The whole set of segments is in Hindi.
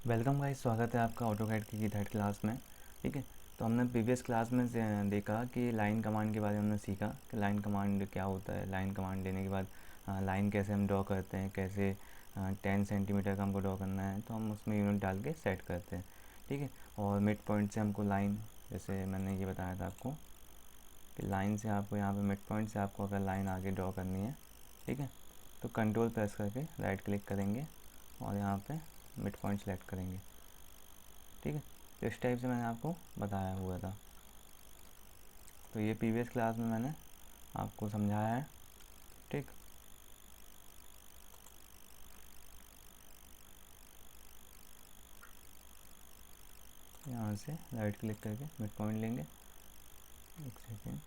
वेलकम गाइस, स्वागत है आपका ऑटोकैड की थर्ड क्लास में। ठीक है, तो हमने प्रीवियस क्लास में देखा कि लाइन कमांड के बारे में हमने सीखा कि लाइन कमांड क्या होता है। लाइन कमांड लेने के बाद लाइन कैसे हम ड्रॉ करते हैं, कैसे 10 सेंटीमीटर का हमको ड्रॉ करना है तो हम उसमें यूनिट डाल के सेट करते हैं। ठीक है, और मिड पॉइंट से हमको लाइन, जैसे मैंने ये बताया था आपको कि लाइन से आपको यहाँ पे मिड पॉइंट से आपको अगर लाइन आगे ड्रॉ करनी है, ठीक है, तो कंट्रोल प्रेस करके राइट क्लिक करेंगे और यहाँ पे मिड पॉइंट सेलेक्ट करेंगे। ठीक है, तो इस टाइप से मैंने आपको बताया हुआ था। तो ये प्रीवियस क्लास में मैंने आपको समझाया है। ठीक, यहाँ से राइट क्लिक करके मिड पॉइंट लेंगे। एक सेकेंड,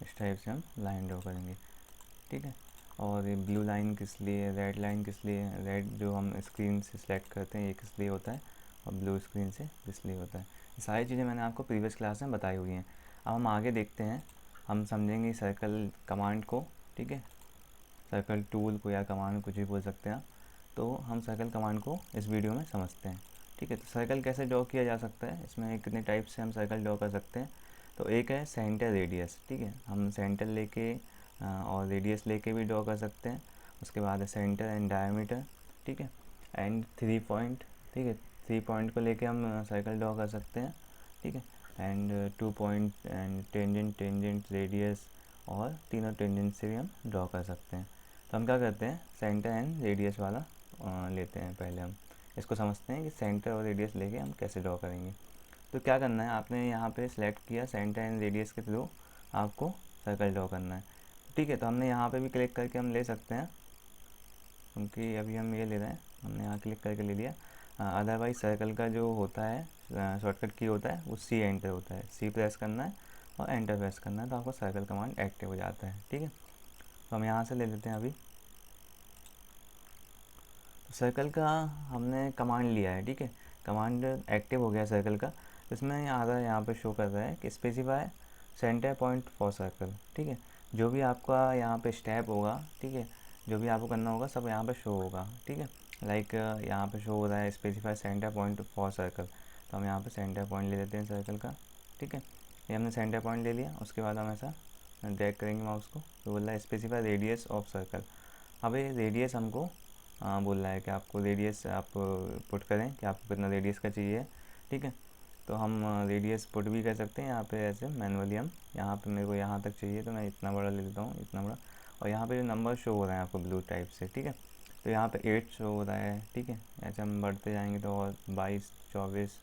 इस टाइप से हम लाइन ड्रॉ करेंगे। ठीक है, और ये ब्लू लाइन किस लिए, रेड लाइन किस लिए, रेड जो हम स्क्रीन से सिलेक्ट करते हैं ये किस लिए होता है, और ब्लू स्क्रीन से किस लिए होता है, ये सारी चीज़ें मैंने आपको प्रीवियस क्लास में बताई हुई हैं। अब हम आगे देखते हैं, हम समझेंगे सर्कल कमांड को। ठीक है, सर्कल टूल को या कमांड कुछ भी बोल सकते हैं आप। तो हम सर्कल कमांड को इस वीडियो में समझते हैं। ठीक है, तो सर्कल कैसे ड्रॉ किया जा सकता है, इसमें कितने टाइप से हम सर्कल ड्रॉ कर सकते हैं। तो एक है सेंटर रेडियस। ठीक है, हम सेंटर लेके और रेडियस लेके भी ड्रॉ कर सकते हैं। उसके बाद है सेंटर एंड डायमीटर। ठीक है, एंड 3 पॉइंट। ठीक है, 3 पॉइंट को लेके हम सर्कल ड्रॉ कर सकते हैं। ठीक है, and 2 point and tangent, tangent, radius, और तीनों टेंजेंट से भी हम ड्रॉ कर सकते हैं। तो हम क्या करते हैं, सेंटर एंड रेडियस वाला लेते हैं। पहले हम इसको समझते हैं कि सेंटर और रेडियस लेके हम कैसे ड्रॉ करेंगे। तो क्या करना है, आपने यहाँ पे सिलेक्ट किया सेंटर एंड रेडियस के थ्रू आपको सर्कल ड्रॉ करना है। ठीक है, तो हमने यहाँ पे भी क्लिक करके हम ले सकते हैं, क्योंकि अभी हम ये ले रहे हैं, हमने यहाँ क्लिक करके ले लिया। अदरवाइज सर्कल का जो होता है शॉर्टकट की होता है वो सी एंटर होता है। सी प्रेस करना है और एंटर प्रेस करना है तो आपको सर्कल कमांड एक्टिव हो जाता है। ठीक है, तो हम यहाँ से ले लेते हैं। अभी सर्कल का हमने कमांड लिया है। ठीक है, कमांड एक्टिव हो गया सर्कल का। इसमें आ रहा है, यहाँ पे शो कर रहा है कि specify centre point for circle. ठीक है, जो भी आपका यहाँ पे स्टेप होगा, ठीक है, जो भी आपको करना होगा सब यहाँ पे शो होगा। ठीक है, लाइक यहाँ पे शो हो रहा है specify centre point for circle, तो हम यहाँ पे सेंटर पॉइंट ले लेते हैं सर्कल का। ठीक है, ये हमने सेंटर पॉइंट ले लिया। उसके बाद हम ऐसा ड्रैग करेंगे माउस को, तो बोल रहा है स्पेसिफाई रेडियस ऑफ सर्कल। अब ये रेडियस हमको बोल रहा है कि आपको रेडियस आप पुट करें कि आपको कितना रेडियस का चाहिए। ठीक है, तो हम रेडियस पुट भी कर सकते हैं यहाँ पे ऐसे मैनुअली। हम यहाँ पे मेरे को यहाँ तक चाहिए तो मैं इतना बड़ा ले लेता हूँ, इतना बड़ा। और यहाँ पे जो नंबर शो हो रहे हैं आपको ब्लू टाइप से, ठीक है, तो यहाँ पे 8 शो हो रहा है। ठीक है, ऐसे हम बढ़ते जाएंगे तो और 22, 24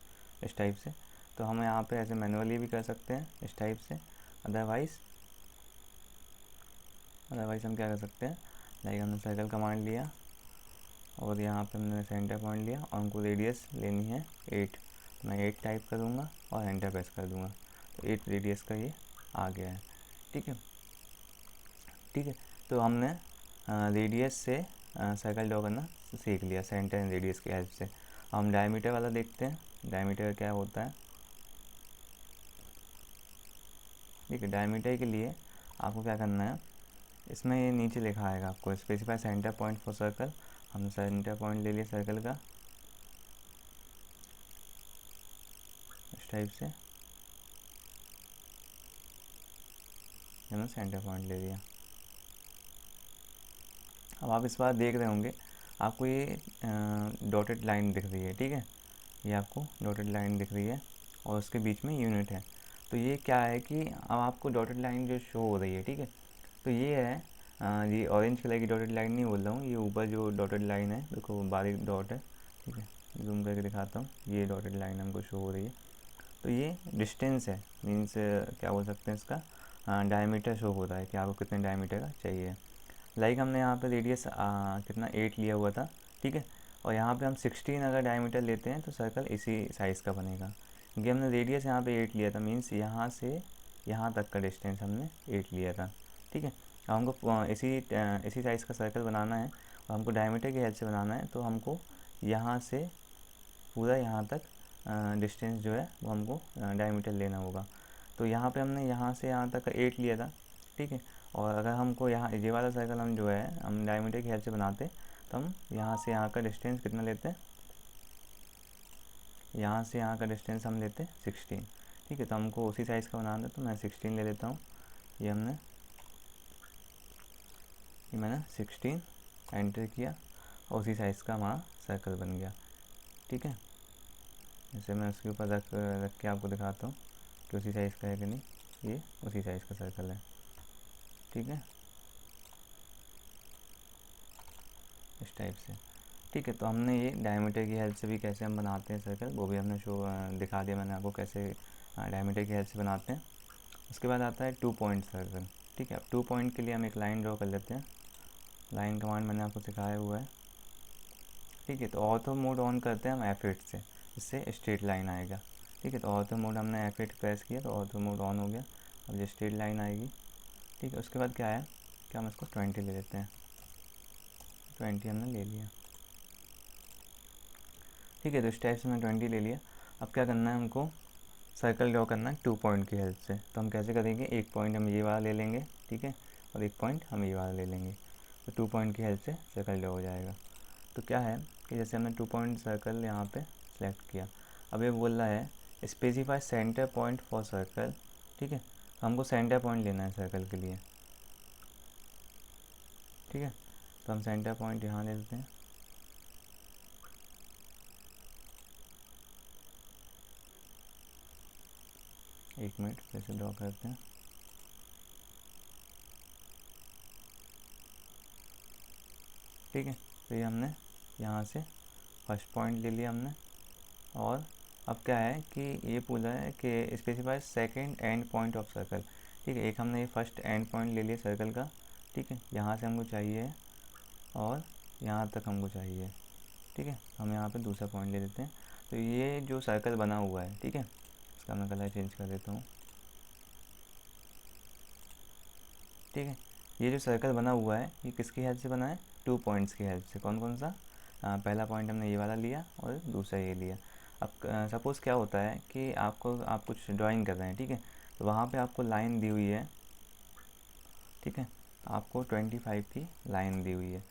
इस टाइप से। तो हम यहाँ पे ऐसे मैनुअली भी कर सकते हैं इस टाइप से। अदरवाइज़ अदरवाइज़ हम क्या कर सकते हैं, लाइक हमने सर्कल कमांड लिया और यहाँ पे हमने सेंटर पॉइंट लिया और हमको रेडियस लेनी है 8, तो मैं 8 टाइप कर दूँगा और एंटर प्रेस कर दूँगा, तो 8 रेडियस का ये आ गया है। ठीक है, ठीक है, तो हमने रेडियस से सर्कल ड्रॉ करना सीख लिया सेंटर एंड रेडियस की हेल्प से। हम डायमीटर वाला देखते हैं, डायमीटर क्या होता है। ठीक है, डायमीटर के लिए आपको क्या करना है, इसमें ये नीचे लिखा आएगा आपको specify centre point for circle. हमने सेंटर पॉइंट ले लिया सर्कल का इस टाइप से, हमने सेंटर पॉइंट ले लिया। अब आप इस बार देख रहे होंगे आपको ये डॉटेड लाइन दिख रही है। ठीक है, ये आपको डॉटेड लाइन दिख रही है और उसके बीच में यूनिट है। तो ये क्या है कि अब आपको डॉटेड लाइन जो शो हो रही है, ठीक है, तो ये है ये ऑरेंज कलर की डॉटेड लाइन नहीं बोल रहा हूँ, ये ऊपर जो डॉटेड लाइन है देखो बारीक डॉट है। ठीक है, जूम करके दिखाता हूँ, ये डॉटेड लाइन हमको शो हो रही है। तो ये डिस्टेंस है, मीन्स क्या बोल सकते हैं इसका, डायमीटर शो हो रहा है कि आपको कितने डायमीटर का चाहिए। लाइक हमने यहाँ पे रेडियस कितना 8 लिया हुआ था। ठीक है, और यहाँ पे हम 16 अगर डायमीटर लेते हैं तो सर्कल इसी साइज़ का बनेगा, क्योंकि हमने रेडियस यहाँ पे 8 लिया था, मीन्स यहाँ से यहाँ तक का डिस्टेंस हमने 8 लिया था। ठीक है, अब हमको इसी साइज़ का सर्कल बनाना है और हमको डायमीटर की हेल्प से बनाना है, तो हमको यहाँ से पूरा यहाँ तक डिस्टेंस जो है वो हमको डायमीटर लेना होगा। तो यहाँ पे हमने यहाँ से यहाँ तक का 8 लिया था। ठीक है, और अगर हमको यहाँ ये वाला सर्कल हम जो है हम डायमीटर की हेल्प से बनाते तो हम यहाँ से यहाँ का डिस्टेंस कितना लेते हैं, यहाँ से यहाँ का डिस्टेंस हम लेते हैं 16। ठीक है, तो हमको उसी साइज़ का बनाना है तो मैं 16 ले लेता हूँ। ये मैंने 16 एंटर किया और उसी साइज़ का हमारा सर्कल बन गया। ठीक है, जैसे मैं उसके ऊपर रख के आपको दिखाता हूँ कि उसी साइज़ का है कि नहीं। ये उसी साइज़ का सर्कल है। ठीक है, इस टाइप से। ठीक है, तो हमने ये डायमीटर की हेल्प से भी कैसे हम बनाते हैं सर्कल, वो भी हमने दिखा दिया मैंने आपको कैसे डायमीटर की हेल्प से बनाते हैं। उसके बाद आता है 2 पॉइंट सर्कल। ठीक है, अब 2 पॉइंट के लिए हम एक लाइन ड्रॉ कर लेते हैं। लाइन कमांड मैंने आपको सिखाया हुआ है। ठीक है, तो ऑर्थो मोड ऑन करते हैं हम F8 से, इससे स्ट्रेट लाइन आएगा। ठीक है, तो ऑर्थो मोड हमने F8 प्रेस किया तो ऑर्थो मोड ऑन हो गया। अब ये स्ट्रेट लाइन आएगी। ठीक है, उसके बाद क्या है कि हम इसको 20 ले लेते हैं। 20 हमने ले लिया। ठीक है, तो इस टाइप से मैं 20 ले लिया। अब क्या करना है, हमको सर्कल ड्रॉ करना है 2 पॉइंट की हेल्प से। तो हम कैसे करेंगे, एक पॉइंट हम ये वाला ले लेंगे, ठीक है, और एक पॉइंट हम ये वाला ले लेंगे। तो 2 पॉइंट की हेल्प से सर्कल ड्रॉ हो जाएगा। तो क्या है कि जैसे हमने 2 पॉइंट सर्कल यहाँ पे सेलेक्ट किया। अब ये बोल रहा है specify centre point for circle. ठीक है, हमको सेंटर पॉइंट लेना है सर्कल के लिए। ठीक है, तो हम सेंटर पॉइंट यहाँ ले लेते हैं। एक मिनट फिर से ड्रॉ करते हैं। ठीक है, तो ये हमने यहाँ से फर्स्ट पॉइंट ले लिया हमने। और अब क्या है कि ये पूछा है कि specify second and point of circle. ठीक है, एक हमने ये फर्स्ट एंड पॉइंट ले लिया सर्कल का। ठीक है, यहाँ से हमको चाहिए और यहाँ तक हमको चाहिए। ठीक है, हम यहाँ पे दूसरा पॉइंट ले लेते हैं। तो ये जो सर्कल बना हुआ है, ठीक है, इसका मैं कलर चेंज कर देता हूँ। ठीक है, ये जो सर्कल बना हुआ है ये किसकी हेल्प से बना है, 2 पॉइंट्स की हेल्प से। कौन कौन सा, पहला पॉइंट हमने ये वाला लिया और दूसरा ये लिया। अब सपोज़ क्या होता है कि आप कुछ ड्राइंग कर रहे हैं, ठीक है, तो वहाँ पे आपको लाइन दी हुई है। ठीक है, आपको 25 की लाइन दी हुई है।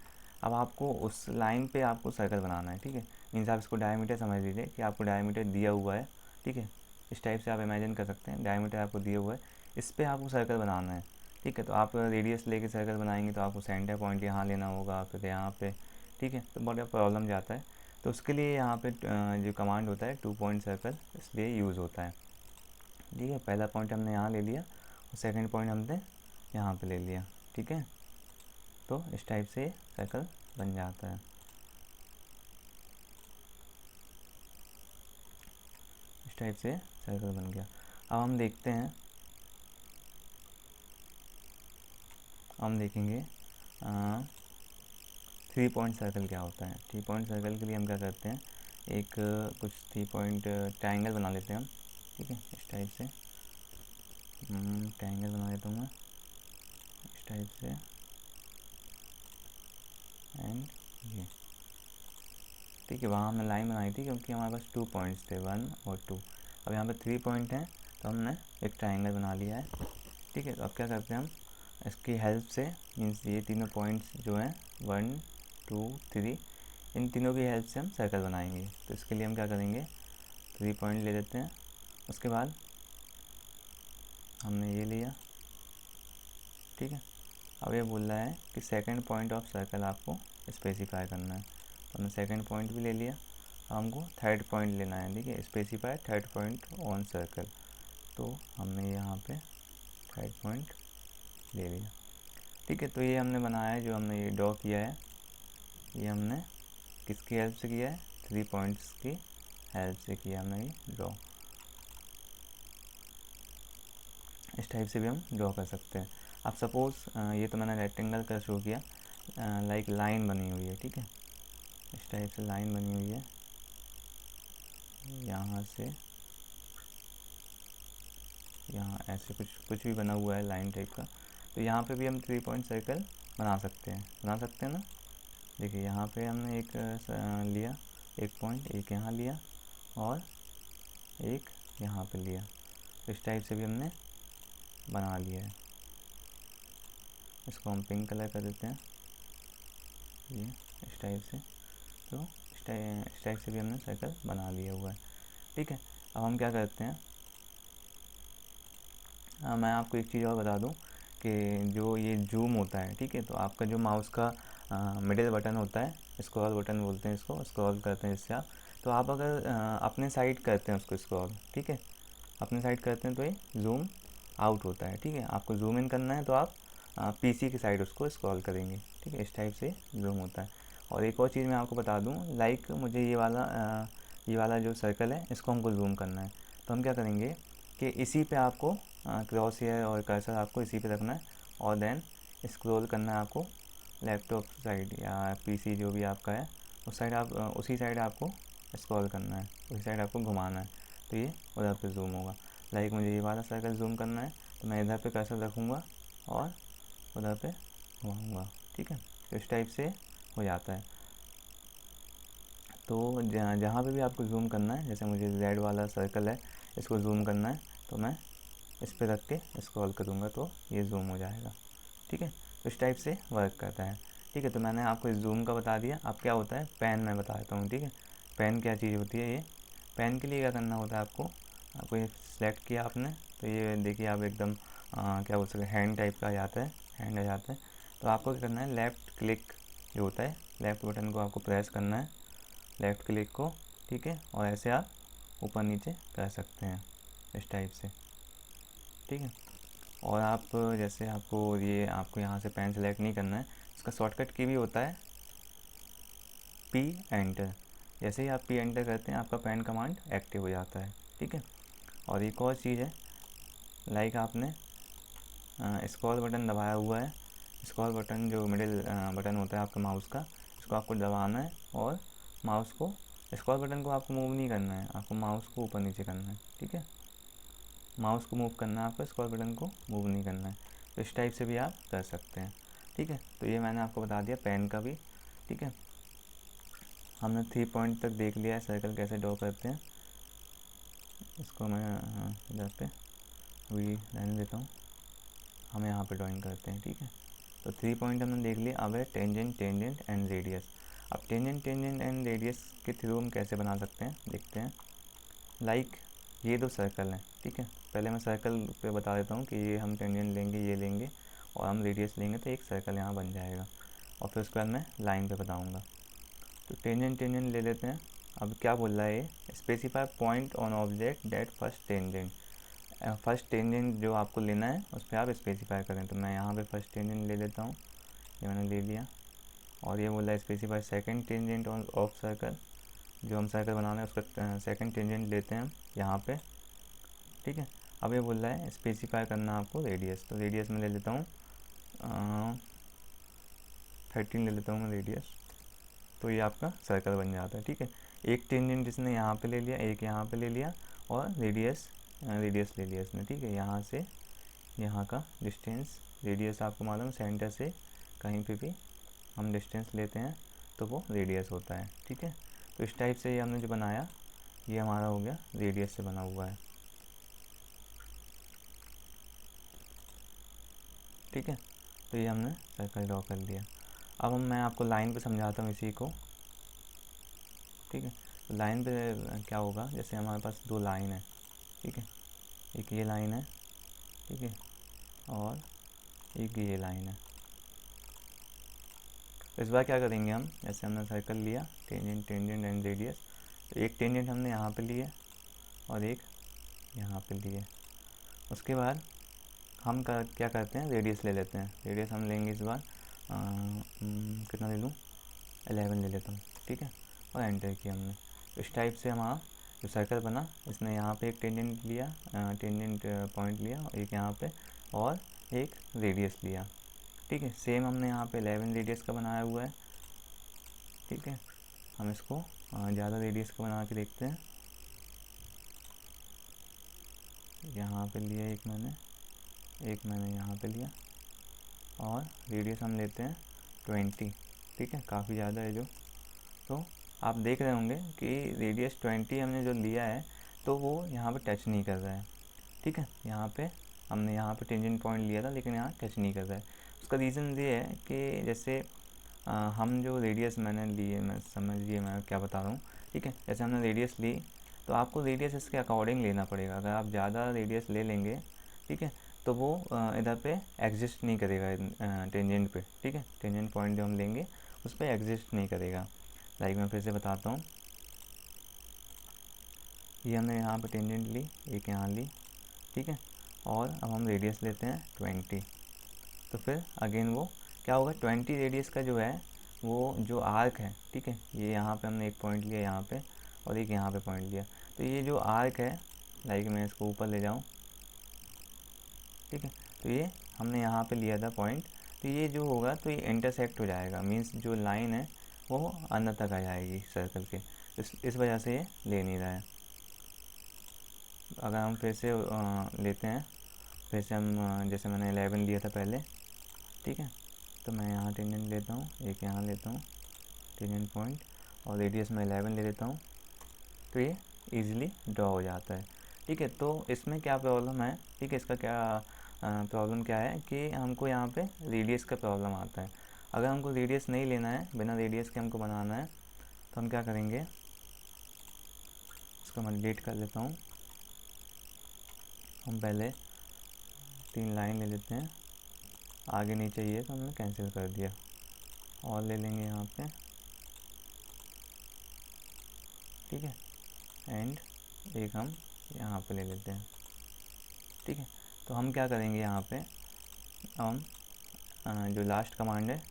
अब आपको उस लाइन पे आपको सर्कल बनाना है। ठीक है, मीन्स आप इसको डायमीटर समझ लीजिए कि आपको डायमीटर दिया हुआ है। ठीक है, इस टाइप से आप इमेजिन कर सकते हैं, डायमीटर आपको दिया हुआ है, इस पर आपको सर्कल बनाना है। ठीक है, तो आप रेडियस लेके सर्कल बनाएंगे तो आपको सेंटर पॉइंट यहाँ लेना होगा, फिर यहाँ पे। ठीक है, तो बड़ा प्रॉब्लम जाता है। तो उसके लिए यहाँ पे जो कमांड होता है 2 पॉइंट सर्कल, इसलिए यूज़ होता है। ठीक है, पहला पॉइंट हमने यहाँ ले लिया और सेकंड पॉइंट हमने यहाँ पे ले लिया। ठीक है, तो इस टाइप से सर्कल बन जाता है। इस टाइप से सर्कल बन गया। अब हम देखते हैं, हम देखेंगे 3 पॉइंट सर्कल क्या होता है। 3 पॉइंट सर्कल के लिए हम क्या करते हैं, एक कुछ 3 पॉइंट ट्रायंगल बना लेते हैं हम। ठीक है, इस टाइप से ट्रायंगल बना लेता हूँ मैं, इस टाइप से। एंड ये, ठीक है, वहाँ हमने लाइन बनाई थी क्योंकि हमारे पास 2 पॉइंट्स थे, 1 और 2। अब यहाँ पे 3 पॉइंट हैं तो हमने एक ट्रायंगल बना लिया है। ठीक है, तो अब क्या करते हैं हम इसकी हेल्प से, मीन्स ये तीनों पॉइंट्स जो हैं 1 2 3, इन तीनों की हेल्प से हम सर्कल बनाएंगे। तो इसके लिए हम क्या करेंगे, 3 पॉइंट ले लेते हैं। उसके बाद हमने ये लिया। ठीक है, अब ये बोल रहा है कि सेकंड पॉइंट ऑफ सर्कल आपको स्पेसिफाई करना है। तो हमने सेकंड पॉइंट भी ले लिया। हमको थर्ड पॉइंट लेना है। ठीक है, specify third point on circle. तो हमने यहाँ पे थर्ड पॉइंट ले लिया। ठीक है, तो ये हमने बनाया है, जो हमने ये ड्रॉ किया है, ये हमने किसकी हेल्प से किया है, 3 पॉइंट्स की हेल्प से किया हमने ये ड्रॉ। इस टाइप से भी हम ड्रॉ कर सकते हैं। अब सपोज़ ये तो मैंने रेक्टेंगल का शो किया, लाइक लाइन बनी हुई है। ठीक है, इस टाइप से लाइन बनी हुई है, यहाँ से यहाँ ऐसे कुछ भी बना हुआ है लाइन टाइप का। तो यहाँ पे भी हम 3 पॉइंट सर्कल बना सकते हैं ना। देखिए, यहाँ पे हमने एक लिया, एक पॉइंट, एक यहाँ लिया और एक यहाँ पे लिया। तो इस टाइप से भी हमने बना लिया है। इसको हम पिंक कलर कर देते हैं, ये इस टाइप से। तो इस टाइप से भी हमने सर्कल बना लिया हुआ है, ठीक है। अब हम क्या करते हैं, मैं आपको एक चीज़ और बता दूं कि जो ये जूम होता है, ठीक है, तो आपका जो माउस का मिडिल बटन होता है, स्क्रॉल बटन बोलते हैं इसको, स्क्रॉल करते हैं इससे आप, तो आप अगर अपने साइड करते हैं उसको स्क्रॉल, ठीक है, अपने साइड करते हैं तो ये जूम आउट होता है, ठीक है। आपको जूम इन करना है तो आप पीसी की साइड उसको स्क्रॉल करेंगे, ठीक है, इस टाइप से जूम होता है। और एक और चीज़ मैं आपको बता दूं, लाइक मुझे ये वाला जो सर्कल है इसको हमको जूम करना है, तो हम क्या करेंगे कि इसी पे आपको क्रॉस हेयर और कर्सर आपको इसी पे रखना है, और देन स्क्रॉल करना है आपको लैपटॉप साइड या पीसी जो भी आपका है उस साइड, आप उसी साइड आपको स्क्रॉल करना है, उसी साइड आपको घुमाना है, तो ये उधर पे जूम होगा। लाइक मुझे ये वाला सर्कल जूम करना है तो मैं इधर पे कर्सर रखूँगा और उधर पे घुमाऊँगा, ठीक है, तो इस टाइप से हो जाता है। तो जहाँ पे भी आपको जूम करना है, जैसे मुझे रेड वाला सर्कल है इसको जूम करना है तो मैं इस पर रख के स्क्रॉल करूँगा तो ये जूम हो जाएगा, ठीक है। तो इस टाइप से वर्क करता है, ठीक है। तो मैंने आपको इस जूम का बता दिया। अब क्या होता है, पेन मैं बता देता हूँ, ठीक है। पेन क्या चीज़ होती है, ये पेन के लिए क्या करना होता है आपको ये सिलेक्ट किया आपने तो ये देखिए आप एकदम क्या बोल सकते हैं, हैंड टाइप का आ जाता है, हैंड आ जाता है। तो आपको क्या करना है, लेफ़्ट क्लिक जो होता है, लेफ़्ट बटन को आपको प्रेस करना है, लेफ़्ट क्लिक को, ठीक है, और ऐसे आप ऊपर नीचे कर सकते हैं इस टाइप से, ठीक है। और आप जैसे आपको यहाँ से पेन सेलेक्ट नहीं करना है, इसका शॉर्टकट की भी होता है पी एंटर। जैसे ही आप पी एंटर करते हैं आपका पेन कमांड एक्टिव हो जाता है, ठीक है। और एक और चीज़ है, लाइक आपने स्क्रॉल बटन दबाया हुआ है, स्क्रॉल बटन जो मिडिल बटन होता है आपका माउस का, इसको आपको दबाना है और माउस को, स्क्रॉल बटन को आपको मूव नहीं करना है, आपको माउस को ऊपर नीचे करना है, ठीक है, माउस को मूव करना है आपको, स्क्रॉल बटन को मूव नहीं करना है। तो इस टाइप से भी आप कर सकते हैं, ठीक है। तो ये मैंने आपको बता दिया पेन का भी, ठीक है। हमने 3 पॉइंट तक देख लिया है सर्कल कैसे ड्रॉ करते हैं। इसको मैं इधर पे अभी रहने देता हूँ, हम यहाँ पे ड्राइंग करते हैं, ठीक है। तो 3 पॉइंट हमने देख लिया। अब है टेंजेंट, टेंजेंट एंड रेडियस। अब टेंजेंट, टेंजेंट एंड रेडियस के थ्रू हम कैसे बना सकते हैं देखते हैं। लाइक ये 2 सर्कल हैं, ठीक है। पहले मैं सर्कल पे बता देता हूँ कि ये हम टेंजेंट लेंगे, ये लेंगे और हम रेडियस लेंगे तो एक सर्कल यहाँ बन जाएगा, और फिर उसके बाद मैं लाइन पे बताऊँगा। तो टेंजेंट, टेंजेंट ले लेते हैं। अब क्या बोल रहा है ये, specify point on object that first tangent. First tangent जो आपको लेना है उस पर आप स्पेसिफाई करें, तो मैं यहाँ पे फर्स्ट टेंजेंट ले लेता हूँ, ये मैंने ले लिया। और ये बोल रहा है specify second tangent of circle, जो हम सर्कल बनाना है उसका सेकंड टेंजेंट लेते हैं हम यहाँ पे, ठीक है। अब ये बोल रहा है स्पेसिफाई करना आपको रेडियस, तो रेडियस में ले लेता हूँ 13 ले लेता हूँ मैं रेडियस, तो ये आपका सर्कल बन जाता है, ठीक है। एक टेंजेंट इसने यहाँ पे ले लिया, एक यहाँ पे ले लिया, और रेडियस ले लिया इसने, ठीक है। यहाँ से यहाँ का डिस्टेंस, रेडियस आपको मालूम, सेंटर से कहीं पे भी हम डिस्टेंस लेते हैं तो वो रेडियस होता है, ठीक है। तो इस टाइप से ये हमने जो बनाया ये हमारा हो गया रेडियस से बना हुआ है, ठीक है। तो ये हमने सर्कल ड्रॉ कर लिया। अब मैं आपको लाइन पे समझाता हूँ इसी को, ठीक है। तो लाइन पे क्या होगा, जैसे हमारे पास 2 लाइन है, ठीक है, एक ये लाइन है, ठीक है, और एक ये लाइन है। तो इस बार क्या करेंगे हम, जैसे हमने सर्कल लिया टेंजेंट, टेंजेंट एंड रेडियस, तो एक टेंजेंट हमने यहाँ पे लिए और एक यहाँ पे लिए। उसके बाद हम क्या करते हैं, रेडियस ले लेते हैं। रेडियस हम लेंगे इस बार कितना ले लूँ, 11 ले लेता हूँ, ठीक है, और एंटर किया हमने। तो इस टाइप से हमारा जो सर्कल बना, इसने यहाँ पे एक टेंजेंट लिया, टेंजेंट पॉइंट लिया, और एक यहाँ पे और एक रेडियस लिया, ठीक है। सेम हमने यहाँ पे 11 रेडियस का बनाया हुआ है, ठीक है। हम इसको ज़्यादा रेडियस का बना के देखते हैं। यहाँ पे लिया एक मैंने यहाँ पे लिया, और रेडियस हम लेते हैं 20, ठीक है, काफ़ी ज़्यादा है जो। तो आप देख रहे होंगे कि रेडियस 20 हमने जो लिया है तो वो यहाँ पे टच नहीं कर रहा है, ठीक है। यहाँ पे हमने यहाँ पे टेंजेंट पॉइंट लिया था लेकिन यहाँ टच नहीं कर रहा है। उसका रीज़न ये है कि जैसे हम जो रेडियस मैंने ली है, मैं समझिए मैं क्या बता रहा हूँ, ठीक है। जैसे हमने रेडियस ली तो आपको रेडियस इसके अकॉर्डिंग लेना पड़ेगा। अगर आप ज़्यादा रेडियस ले लेंगे, ठीक है, तो वो इधर पे एग्जिस्ट नहीं करेगा टेंजेंट पे, ठीक है। टेंजेंट पॉइंट जो हम लेंगे उस पर एग्जिस्ट नहीं करेगा। लाइक मैं फिर से बताता हूँ, ये हमने यहाँ पे टेंजेंट ली, एक यहाँ ली, ठीक है, और अब हम रेडियस लेते हैं 20। तो फिर अगेन वो क्या होगा, 20 रेडियस का जो है वो जो आर्क है, ठीक है, ये यहाँ पे हमने एक पॉइंट लिया यहाँ पे और एक यहाँ पे पॉइंट लिया, तो ये जो आर्क है, लाइक मैं इसको ऊपर ले जाऊँ, ठीक है, तो ये हमने यहाँ पे लिया था पॉइंट, तो ये जो होगा तो ये इंटरसेक्ट हो जाएगा, मीन्स जो लाइन है वो अंदर तक आ जाएगी सर्कल के, इस वजह से ये ले नहीं रहा है। अगर हम फिर से लेते हैं, फिर से हम जैसे मैंने 11 लिया था पहले, ठीक है, तो मैं यहाँ टेंजेंट लेता हूँ, एक यहाँ लेता हूँ टेंजेंट पॉइंट, और रेडियस में 11 ले लेता हूँ, तो ये इजीली ड्रॉ हो जाता है, ठीक है। तो इसमें क्या प्रॉब्लम है, ठीक है, इसका क्या प्रॉब्लम क्या है कि हमको यहाँ पे रेडियस का प्रॉब्लम आता है। अगर हमको रेडियस नहीं लेना है, बिना रेडियस के हमको बनाना है, तो हम क्या करेंगे, इसको मैं डिलीट कर लेता हूँ। हम पहले 3 लाइन ले लेते हैं, आगे नहीं चाहिए तो हमने कैंसिल कर दिया, और ले लेंगे यहाँ पे, ठीक है, एंड एक हम यहाँ पे ले लेते हैं, ठीक है। तो हम क्या करेंगे, यहाँ पे हम जो लास्ट कमांड है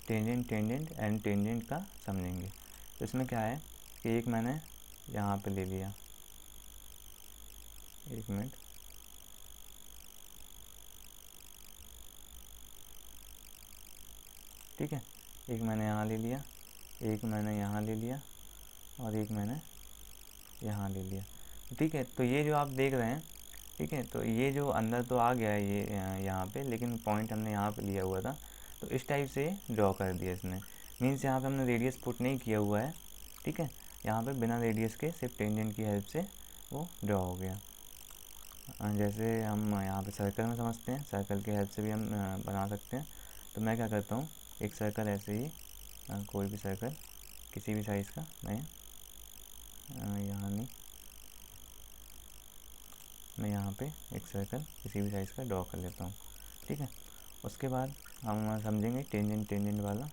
टेंजेंट टेंजेंट एंड टेंजेंट का समझेंगे। तो इसमें क्या है कि एक मैंने यहाँ पे ले लिया, एक मिनट, ठीक है, एक मैंने यहाँ ले लिया, एक मैंने यहाँ ले लिया, और एक मैंने यहाँ ले लिया, ठीक है। तो ये जो आप देख रहे हैं, ठीक है, तो ये जो अंदर तो आ गया है ये यहाँ पे, लेकिन पॉइंट हमने यहाँ पे लिया हुआ था, तो इस टाइप से ड्रॉ कर दिया इसने, मीन्स यहाँ पे हमने रेडियस पुट नहीं किया हुआ है, ठीक है, यहाँ पे बिना रेडियस के सिर्फ टेंजेंट की हेल्प से वो ड्रॉ हो गया। जैसे हम यहाँ पे सर्कल में समझते हैं, सर्कल की हेल्प से भी हम बना सकते हैं। तो मैं क्या करता हूँ, एक सर्कल ऐसे ही कोई भी सर्कल किसी भी साइज़ का, मैं यहाँ नहीं, मैं यहाँ पे एक सर्कल किसी भी साइज़ का ड्रॉ कर लेता हूँ, ठीक है। उसके बाद हम समझेंगे टेंजेंट टेंजेंट वाला,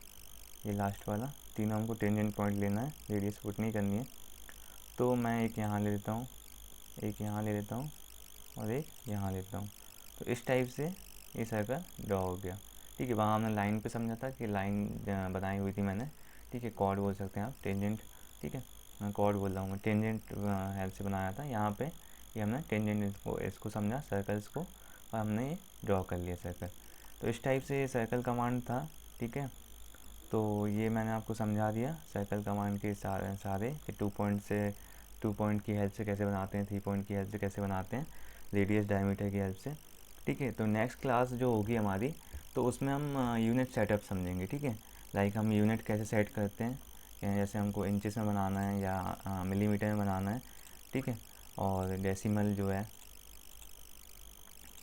ये लास्ट वाला, तीनों हमको टेंजेंट पॉइंट लेना है, रेडियस पुट नहीं करनी है। तो मैं एक यहाँ ले लेता हूँ, एक यहाँ ले लेता हूँ, और एक यहाँ लेता हूँ, तो इस टाइप से ये सर्कल ड्रॉ हो गया, ठीक है। वहाँ हमने लाइन पे समझा था कि लाइन बनाई हुई थी मैंने, ठीक है, कॉर्ड बोल सकते हैं आप, टेंजेंट, ठीक है, मैं कॉर्ड बोल रहा हूँ, मैं टेंजेंट हेल्प से बनाया था। यहाँ पे ये हमने टेंजेंट इसको समझा सर्कल्स को, और हमने ये ड्रॉ कर लिया सर्कल। तो इस टाइप से ये सर्कल कमांड था, ठीक है। तो ये मैंने आपको समझा दिया सर्कल कमांड के सारे कि 2 पॉइंट से 2 पॉइंट की हेल्प से कैसे बनाते हैं, 3 पॉइंट की हेल्प से कैसे बनाते हैं, रेडियस डायमीटर की हेल्प से, ठीक है। तो नेक्स्ट क्लास जो होगी हमारी, तो उसमें हम यूनिट सेटअप समझेंगे, ठीक है। लाइक हम यूनिट कैसे सेट करते हैं, या जैसे हमको इंचेस में बनाना है या मिलीमीटर में बनाना है, ठीक है। और डेसिमल जो है,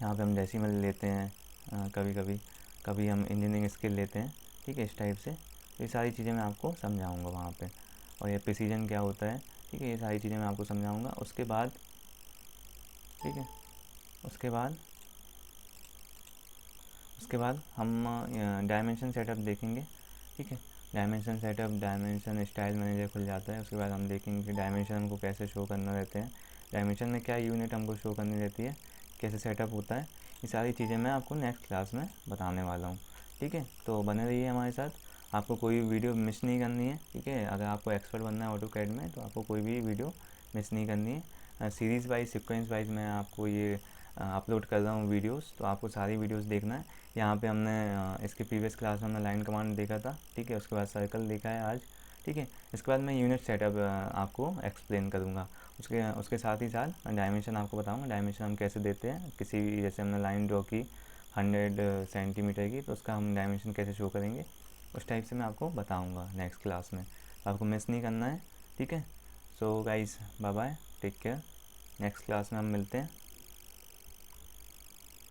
यहाँ पे हम डेसिमल लेते हैं कभी कभी, कभी हम इंजीनियरिंग स्केल लेते हैं, ठीक है, इस टाइप से। तो ये सारी चीज़ें मैं आपको समझाऊंगा वहाँ पे, और ये प्रिसीजन क्या होता है, ठीक है, ये सारी चीज़ें मैं आपको समझाऊंगा। उसके बाद, ठीक है, उसके बाद उसके बाद हम डायमेंशन सेटअप देखेंगे, ठीक है। Dimension setup, dimension style manager खुल जाता है। उसके बाद हम देखेंगे कि डायमेंशन हमको कैसे शो करना रहते हैं, डायमेंशन में क्या यूनिट हमको शो करनी रहती है, कैसे सेटअप होता है, ये सारी चीज़ें मैं आपको नेक्स्ट क्लास में बताने वाला हूँ, ठीक है। तो बने रहिए हमारे साथ, आपको कोई भी वीडियो मिस नहीं करनी है, ठीक है। अगर आपको एक्सपर्ट बनना है ऑटोकैड में, तो आपको कोई भी वीडियो मिस नहीं करनी है। सीरीज़ वाइज, सीक्वेंस वाइज मैं आपको ये अपलोड कर रहा हूँ वीडियोस, तो आपको सारी वीडियोस देखना है। यहाँ पे हमने इसके प्रीवियस क्लास में हमने लाइन कमांड देखा था, ठीक है, उसके बाद सर्कल देखा है आज, ठीक है। इसके बाद मैं यूनिट सेटअप आपको एक्सप्लेन करूँगा, उसके उसके साथ ही साथ डायमेंशन आपको बताऊँगा, डायमेंशन हम कैसे देते हैं किसी भी, जैसे हमने लाइन ड्रॉ की 100 सेंटीमीटर की, तो उसका हम डायमेंशन कैसे शो करेंगे, उस टाइप से मैं आपको बताऊँगा नेक्स्ट क्लास में, तो आपको मिस नहीं करना है, ठीक है। So guys, bye bye, take care, next class में हम मिलते हैं।